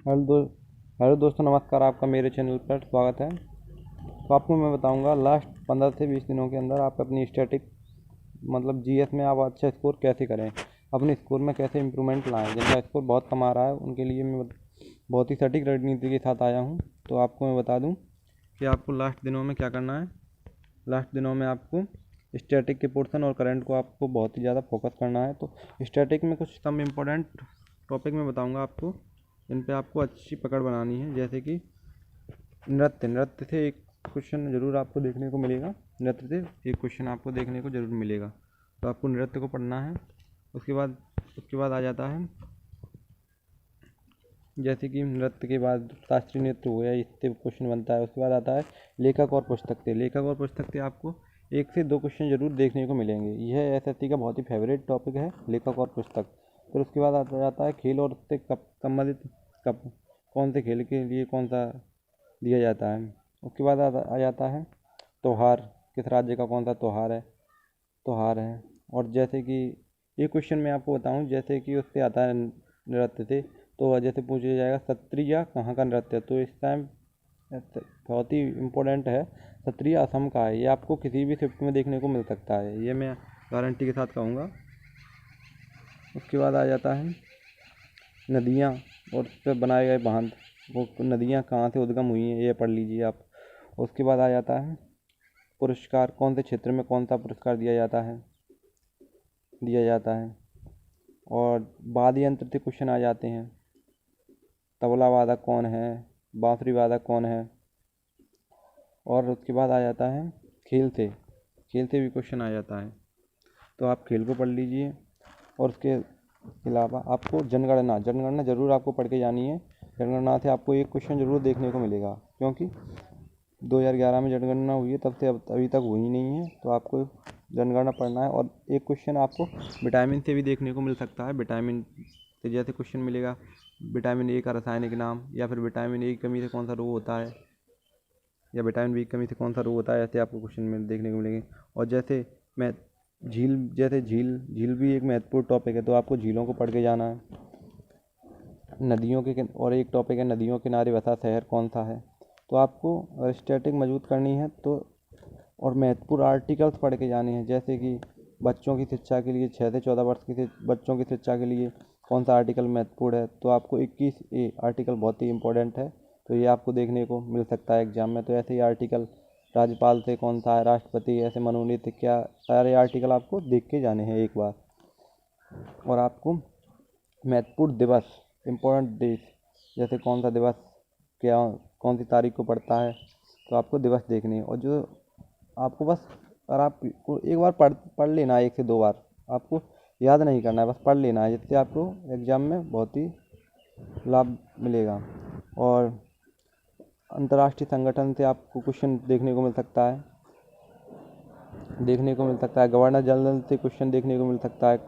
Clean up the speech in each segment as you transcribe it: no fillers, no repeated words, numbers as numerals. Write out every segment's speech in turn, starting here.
Hello दोस्तों, नमस्कार। आपका मेरे चैनल पर स्वागत है। तो आपको मैं बताऊंगा लास्ट 15 से 20 दिनों के अंदर आप अपनी स्टैटिक मतलब जीएस में आप अच्छा स्कोर कैसे करें, अपने स्कोर में कैसे इम्प्रूवमेंट लाएं। जिनका स्कोर बहुत कम आ रहा है उनके लिए मैं बहुत ही सटीक रणनीति के साथ आया हूं। तो आपको मैं बता दूं कि आपको लास्ट दिनों में क्या करना है। लास्ट दिनों में आपको स्टैटिक के पोर्शन और करंट को आपको बहुत ही ज़्यादा फोकस करना है। तो स्टैटिक में कुछ सम इम्पोर्टेंट टॉपिक मैं बताऊंगा आपको, इन पे आपको अच्छी पकड़ बनानी है। जैसे कि नृत्य से एक क्वेश्चन ज़रूर आपको देखने को मिलेगा। नृत्य से एक क्वेश्चन आपको देखने को ज़रूर मिलेगा, तो आपको नृत्य को पढ़ना है। उसके बाद आ जाता है, जैसे कि नृत्य के बाद शास्त्रीय नृत्य हो गया, इससे क्वेश्चन बनता है। उसके बाद आता है लेखक और पुस्तक से। लेखक और पुस्तक से आपको 1 से 2 क्वेश्चन जरूर देखने को मिलेंगे। यह एसएससी का बहुत ही फेवरेट टॉपिक है, लेखक और पुस्तक। फिर उसके बाद आता जाता है खेल और उससे संबंधित कब कौन से खेल के लिए कौन सा दिया जाता है। उसके बाद आ जाता है त्योहार, किस राज्य का कौन सा त्योहार है। और जैसे कि एक क्वेश्चन मैं आपको बताऊं, जैसे कि उससे आता है नृत्य से, तो जैसे पूछ लिया जाएगा सत्रिया कहाँ का नृत्य है, तो इस टाइम बहुत ही इम्पोर्टेंट है। सत्रिया असम का है। ये आपको किसी भी शिफ्ट में देखने को मिल सकता है, ये मैं गारंटी के साथ कहूँगा। उसके बाद आ जाता है नदियाँ और उस पर बनाए गए बांध, वो नदियाँ कहाँ से उद्गम हुई हैं ये पढ़ लीजिए आप। उसके बाद आ जाता है पुरस्कार, कौन से क्षेत्र में कौन सा पुरस्कार दिया जाता है। और वाद्य यंत्र से क्वेश्चन आ जाते हैं, तबला वादक कौन है, बांसुरी वादक कौन है। और उसके बाद आ जाता है खेल से भी क्वेश्चन आ जाता है, तो आप खेल को पढ़ लीजिए। और उसके अलावा आपको जनगणना ज़रूर आपको पढ़ के जानी है। जनगणना से आपको एक क्वेश्चन ज़रूर देखने को मिलेगा, क्योंकि 2011 में जनगणना हुई है, तब से अब अभी तक हुई नहीं है। तो आपको जनगणना पढ़ना है। और एक क्वेश्चन आपको विटामिन से भी देखने को मिल सकता है। विटामिन से जैसे क्वेश्चन मिलेगा, विटामिन ए का रासायनिक नाम, या फिर विटामिन ए की कमी से कौन सा रोग होता है, या विटामिन बी की कमी से कौन सा रोग होता है, ऐसे आपको क्वेश्चन में देखने को मिलेंगे। और जैसे मैं झील भी एक महत्वपूर्ण टॉपिक है, तो आपको झीलों को पढ़ के जाना है। नदियों के और एक टॉपिक है नदियों के किनारे बसा शहर कौन सा है। तो आपको अगर स्टैटिक मजबूत करनी है तो और महत्वपूर्ण आर्टिकल्स पढ़ के जाने हैं। जैसे कि बच्चों की शिक्षा के लिए 6 से 14 वर्ष के बच्चों की शिक्षा के लिए कौन सा आर्टिकल महत्वपूर्ण है, तो आपको 21A आर्टिकल बहुत ही इम्पोर्टेंट है, तो ये आपको देखने को मिल सकता है एग्जाम में। तो ऐसे ही आर्टिकल राज्यपाल से कौन सा है, राष्ट्रपति ऐसे मनोनीत क्या, सारे आर्टिकल आपको देख के जाने हैं एक बार। और आपको महत्वपूर्ण दिवस, इम्पोर्टेंट डेज, जैसे कौन सा दिवस क्या कौन सी तारीख को पड़ता है, तो आपको दिवस देखने हैं। और जो आपको बस, और आपको एक बार पढ़ लेना है, 1 से 2 बार, आपको याद नहीं करना है, बस पढ़ लेना है, जिससे आपको एग्ज़ाम में बहुत ही लाभ मिलेगा। और अंतर्राष्ट्रीय संगठन से आपको क्वेश्चन देखने को मिल सकता है। गवर्नर जनरल से क्वेश्चन देखने को मिल सकता है,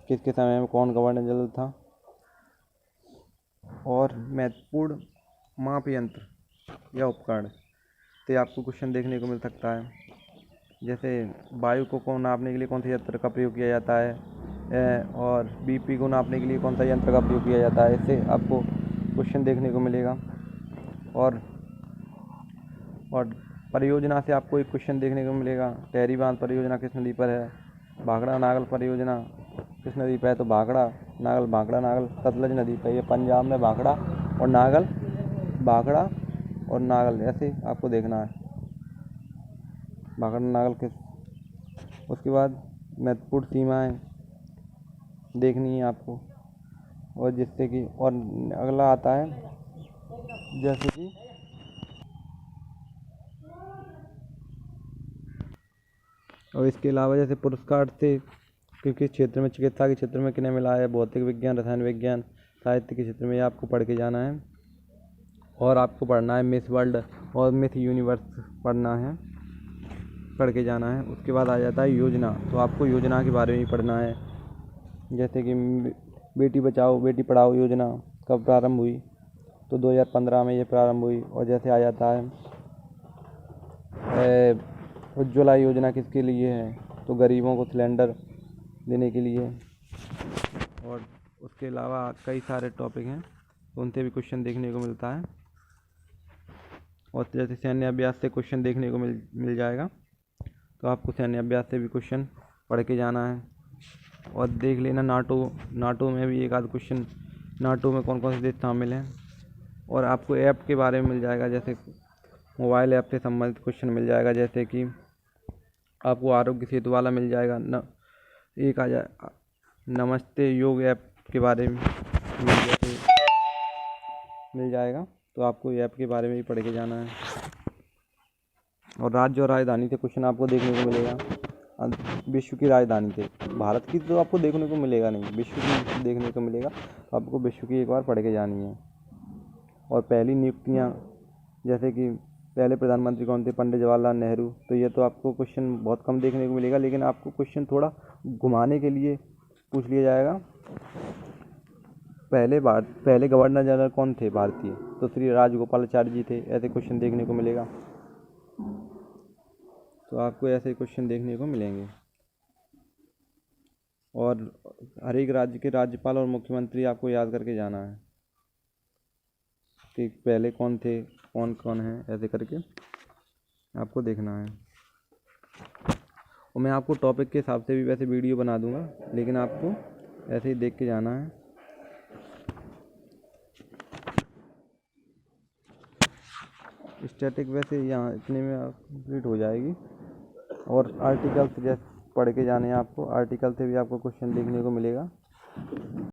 किसके समय में कौन गवर्नर जनरल था। और महत्वपूर्ण माप यंत्र या उपकरण से आपको क्वेश्चन देखने को मिल सकता है। जैसे वायु को नापने के लिए कौन से यंत्र का प्रयोग किया जाता है, और बीपी को नापने के लिए कौन सा यंत्र का प्रयोग किया जाता है, इससे आपको क्वेश्चन देखने को मिलेगा। और परियोजना से आपको एक क्वेश्चन देखने को मिलेगा। टेहरी बांध परियोजना किस नदी पर है, भाखड़ा नागल परियोजना किस नदी पर है, तो भाखड़ा नागल सतलज नदी पर। ये पंजाब में भाखड़ा और नागल ऐसे आपको देखना है, भाखड़ा नागल किस। उसके बाद महत्वपूर्ण सीमाएं देखनी है आपको, और जिससे कि और अगला आता है, जैसे कि और इसके अलावा जैसे पुरस्कार से किस क्षेत्र में, चिकित्सा के क्षेत्र में किन्हें मिला है, भौतिक विज्ञान, रसायन विज्ञान, साहित्य के क्षेत्र में, ये आपको पढ़ के जाना है। और आपको पढ़ना है मिस वर्ल्ड और मिस यूनिवर्स पढ़ के जाना है। उसके बाद आ जाता है योजना, तो आपको योजना के बारे में ही पढ़ना है। जैसे कि बेटी बचाओ बेटी पढ़ाओ योजना कब प्रारंभ हुई, तो 2015 में ये प्रारंभ हुई। और जैसे आ जाता है उज्ज्वला योजना किसके लिए है, तो गरीबों को सिलेंडर देने के लिए। और उसके अलावा कई सारे टॉपिक हैं, तो उनसे भी क्वेश्चन देखने को मिलता है। और जैसे सैन्य अभ्यास से क्वेश्चन देखने को मिल जाएगा, तो आपको सैन्य अभ्यास से भी क्वेश्चन पढ़ के जाना है। और देख लेना नाटो में भी एक आध क्वेश्चन, नाटो में कौन कौन से देश शामिल हैं। और आपको ऐप के बारे में मिल जाएगा, जैसे मोबाइल ऐप से संबंधित क्वेश्चन मिल जाएगा, जैसे कि आपको आरोग्य सेतु वाला मिल जाएगा एक आ जाए नमस्ते योग ऐप के बारे में मिल जाएगा। तो आपको ऐप के बारे में भी पढ़ के जाना है। और राज्य और राजधानी से क्वेश्चन आपको देखने को मिलेगा। विश्व की राजधानी से, भारत की तो आपको देखने को मिलेगा नहीं, विश्व की देखने को मिलेगा। तो आपको विश्व की एक बार पढ़ के जानी है। और पहली नियुक्तियाँ, जैसे कि पहले प्रधानमंत्री कौन थे, पंडित जवाहरलाल नेहरू। तो ये तो आपको क्वेश्चन बहुत कम देखने को मिलेगा, लेकिन आपको क्वेश्चन थोड़ा घुमाने के लिए पूछ लिया जाएगा। पहले गवर्नर जनरल कौन थे भारतीय, तो श्री राजगोपालाचारी जी थे। ऐसे क्वेश्चन देखने को मिलेगा। तो आपको ऐसे क्वेश्चन देखने को मिलेंगे। और हर एक राज्य के राज्यपाल और मुख्यमंत्री आपको याद करके जाना है कि पहले कौन थे, कौन कौन है, ऐसे करके आपको देखना है। और मैं आपको टॉपिक के हिसाब से भी वैसे वीडियो बना दूंगा, लेकिन आपको ऐसे ही देख के जाना है। स्टैटिक वैसे यहाँ इतने में कंप्लीट हो जाएगी। और आर्टिकल से जैसे पढ़ के जाने हैं आपको, आर्टिकल से भी आपको क्वेश्चन देखने को मिलेगा।